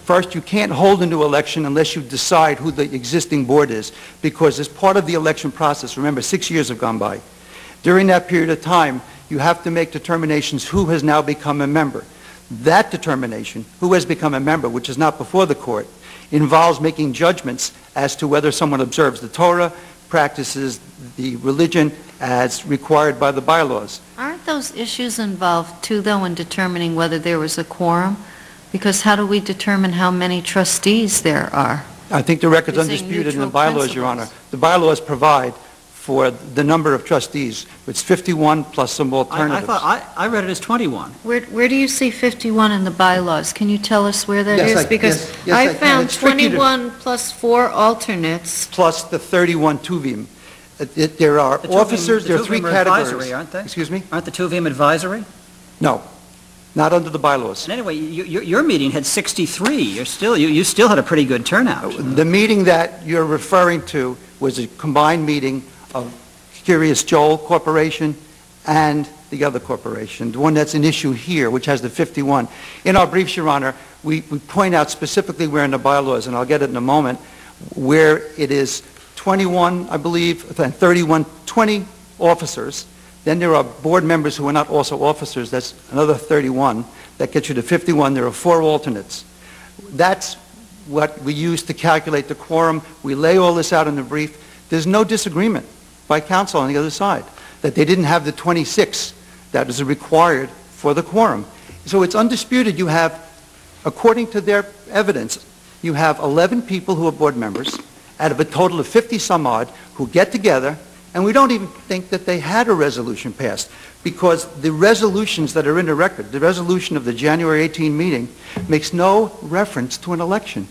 First, you can't hold a new election unless you decide who the existing board is, because as part of the election process, remember, 6 years have gone by. During that period of time, you have to make determinations who has now become a member. That determination, who has become a member, which is not before the court, involves making judgments as to whether someone observes the Torah, practices the religion as required by the bylaws. Aren't those issues involved, too, though, in determining whether there was a quorum? Because how do we determine how many trustees there are? I think the record's Using undisputed in the neutral bylaws, Your Honor. principles. The bylaws provide for the number of trustees. It's 51 plus some alternatives. I read it as 21. Where do you see 51 in the bylaws? Can you tell us where that is? Because yes, I I can. found It's tricky to- 21 plus 4 alternates. Plus the 31 tuvim. There are The two officers, there are of three them are categories. advisory, aren't they? Excuse me? Aren't the two of them advisory? No, not under the bylaws. And anyway, your meeting had 63. You still had a pretty good turnout. The meeting that you're referring to was a combined meeting of Curious Joel Corporation and the other corporation, the one that's an issue here, which has the 51. In our briefs, Your Honor, we point out specifically where in the bylaws, and I'll get it in a moment, where it is 21, I believe, and 31, 20 officers. Then there are board members who are not also officers. That's another 31. That gets you to 51. There are 4 alternates. That's what we use to calculate the quorum. We lay all this out in the brief. There's no disagreement by counsel on the other side that they didn't have the 26 that is required for the quorum. So it's undisputed. You have, according to their evidence, you have 11 people who are board members out of a total of 50 some odd who get together, and we don't even think that they had a resolution passed, because the resolutions that are in the record, the resolution of the January 18 meeting, makes no reference to an election.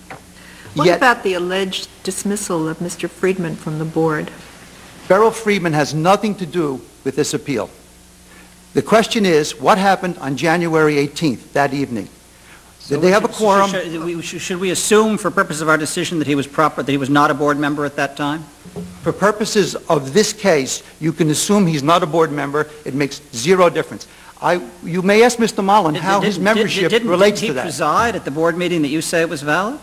What Yet, about the alleged dismissal of Mr. Friedman from the board? Beryl Friedman has nothing to do with this appeal. The question is, what happened on January 18th, that evening? Did they have a quorum? Should we assume, for purposes of our decision, that he was proper, that he was not a board member at that time? For purposes of this case, you can assume he's not a board member. It makes zero difference. You may ask Mr. Mullen how his membership relates to Didn't he that. preside at the board meeting that you say was valid?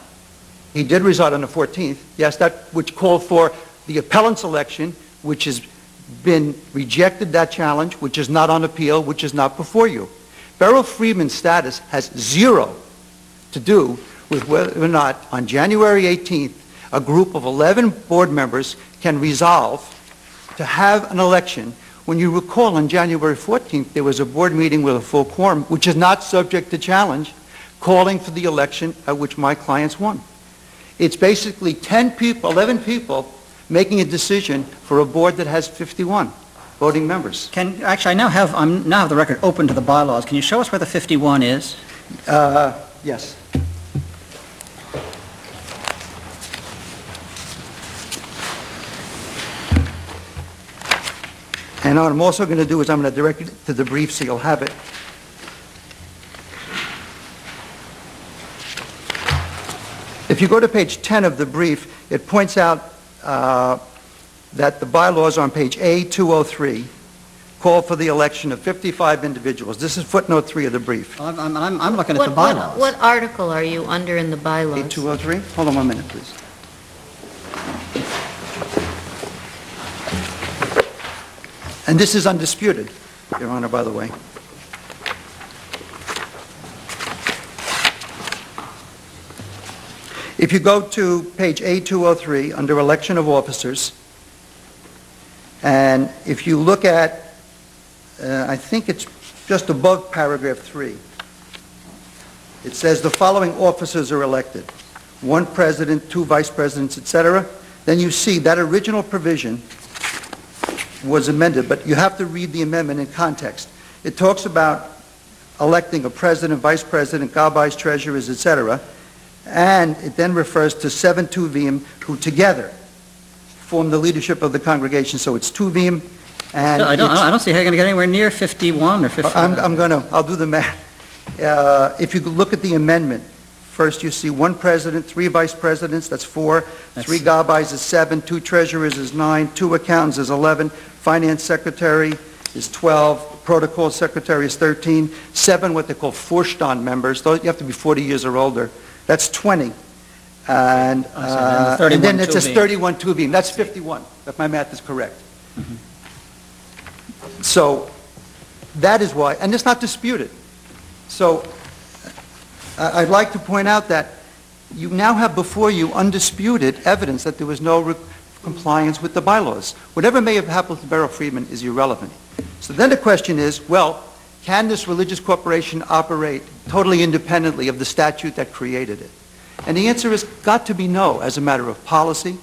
He did reside on the 14th. Yes, that which called for the appellant's election, which has been rejected, that challenge, which is not on appeal, which is not before you. Beryl Friedman's status has zero to do with whether or not on January 18th a group of 11 board members can resolve to have an election. When you recall, on January 14th there was a board meeting with a full quorum, which is not subject to challenge, calling for the election at which my clients won. It's basically 10 people, 11 people making a decision for a board that has 51 voting members. Actually, I now have the record open to the bylaws. Can you show us where the 51 is? Yes. And what I'm also going to do is I'm going to direct it to the brief so you'll have it. If you go to page 10 of the brief, it points out that the bylaws on page A203 call for the election of 55 individuals. This is footnote 3 of the brief. I'm looking at the bylaws. What article are you under in the bylaws? A203? Hold on 1 minute, please. And this is undisputed, Your Honor, by the way. If you go to page A203 under election of officers, and if you look at, I think it's just above paragraph 3, it says the following officers are elected: 1 president, 2 vice presidents, etc. Then you see that original provision was amended, but you have to read the amendment in context. It talks about electing a president, vice president, gabais, treasurers, etc., and it then refers to 7 tuvim who together form the leadership of the congregation. So it's tuvim, and I don't see how you're going to get anywhere near 51 or 50. I'll do the math. If you look at the amendment, first you see 1 president, 3 vice presidents, that's 4, 3 gabais is 7, 2 treasurers is 9, 2 accountants is 11, finance secretary is 12, protocol secretary is 13. 7 what they call Vorstand members. Those, you have to be 40 years or older. That's 20. And then it says 31 2B. That's 51, if my math is correct. So that is why, and it's not disputed. So I'd like to point out that you now have before you undisputed evidence that there was no compliance with the bylaws. Whatever may have happened to Beryl Friedman is irrelevant. So then the question is, well, can this religious corporation operate totally independently of the statute that created it? And the answer has got to be no, as a matter of policy.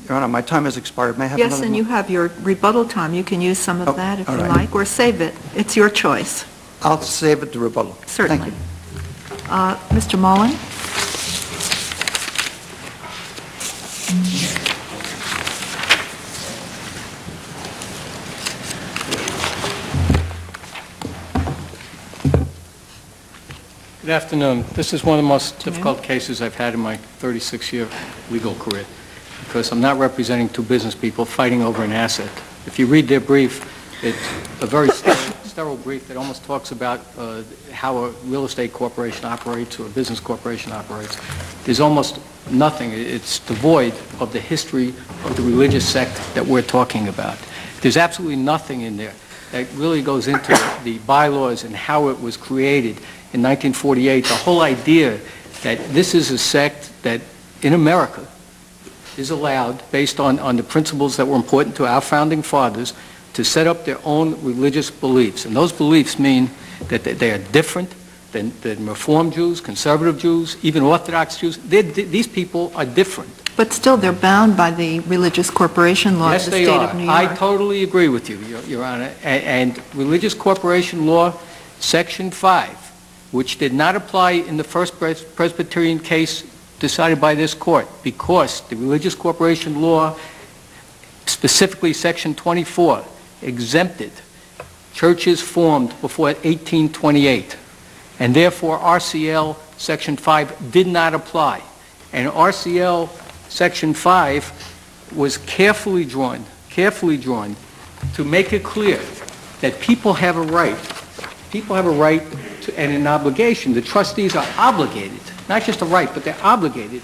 Your Honor, my time has expired. May I have Yes, another and you moment? have your rebuttal time. You can use some of that if all you right. like, or save it. It's your choice. I'll save it to rebuttal. Certainly. Thank you. Mr. Mullen? Good afternoon. This is one of the most difficult cases I've had in my 36-year legal career, because I'm not representing two business people fighting over an asset. If you read their brief, it's a very sterile brief that almost talks about how a real estate corporation operates or a business corporation operates. There's almost nothing. It's devoid of the history of the religious sect that we're talking about. There's absolutely nothing in there that really goes into the bylaws and how it was created in 1948. The whole idea that this is a sect that in America is allowed, based on the principles that were important to our founding fathers, to set up their own religious beliefs. And those beliefs mean that they are different than Reform Jews, conservative Jews, even Orthodox Jews. These people are different. But still, they're bound by the religious corporation law of the state of New York. I totally agree with you, Your Honor. And religious corporation law, Section 5, which did not apply in the first Presbyterian case decided by this court, because the religious corporation law, specifically Section 24, exempted churches formed before 1828, and therefore RCL Section 5 did not apply. And RCL Section 5 was carefully drawn to make it clear that people have a right to, and an obligation. The trustees are obligated, not just a right, but they're obligated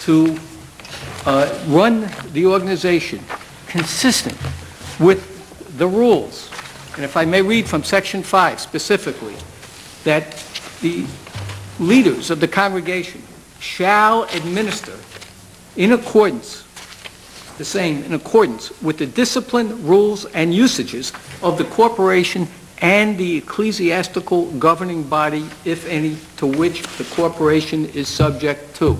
to run the organization consistent with the rules. And if I may read from Section 5 specifically, that the leaders of the congregation shall administer in accordance with the discipline, rules, and usages of the corporation and the ecclesiastical governing body, if any, to which the corporation is subject to.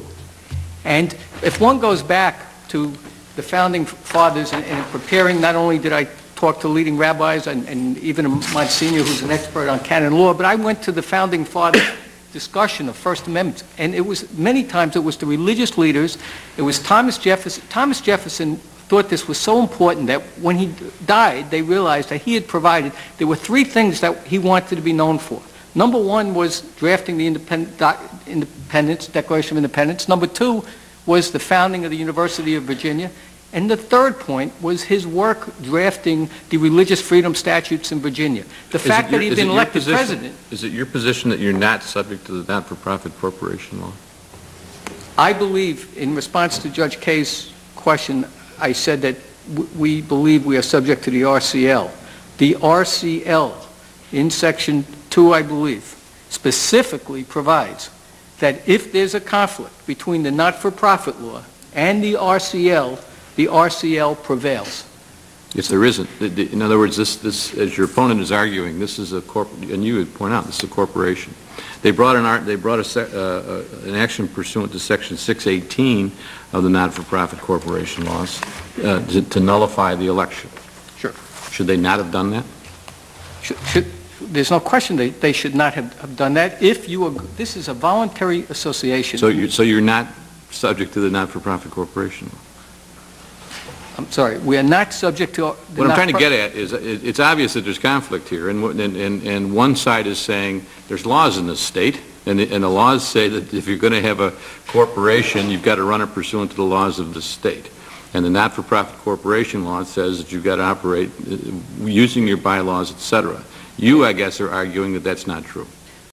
And if one goes back to the founding fathers in preparing, not only did I talk to leading rabbis and even a Monsignor who's an expert on canon law, but I went to the founding fathers' discussion of First Amendment, and it was, many times it was the religious leaders. It was Thomas Jefferson. Thomas Jefferson thought this was so important that when he died, they realized that he had provided, there were 3 things that he wanted to be known for. Number 1 was drafting the Declaration of Independence. Number 2 was the founding of the University of Virginia. And the 3rd point was his work drafting the religious freedom statutes in Virginia. The fact that he'd been elected president... Is it your position that you're not subject to the not-for-profit corporation law? I believe, in response to Judge Kaye's question, I said that we believe we are subject to the RCL. The RCL, in Section 2, I believe, specifically provides that if there's a conflict between the not-for-profit law and the RCL prevails. If there isn't, in other words, this, as your opponent is arguing, this is a and you would point out, this is a corporation. They brought an action pursuant to Section 618 of the not-for-profit corporation laws to nullify the election. Sure. Should they not have done that? There's no question they should not have done that. This is a voluntary association. So you're not subject to the not-for-profit corporation law? I'm sorry, we are not subject to... What I'm trying to get at is it's obvious that there's conflict here, and one side is saying there's laws in this state, and the laws say that if you're going to have a corporation, you've got to run it pursuant to the laws of the state. And the not-for-profit corporation law says that you've got to operate using your bylaws, et cetera. You, I guess, are arguing that that's not true.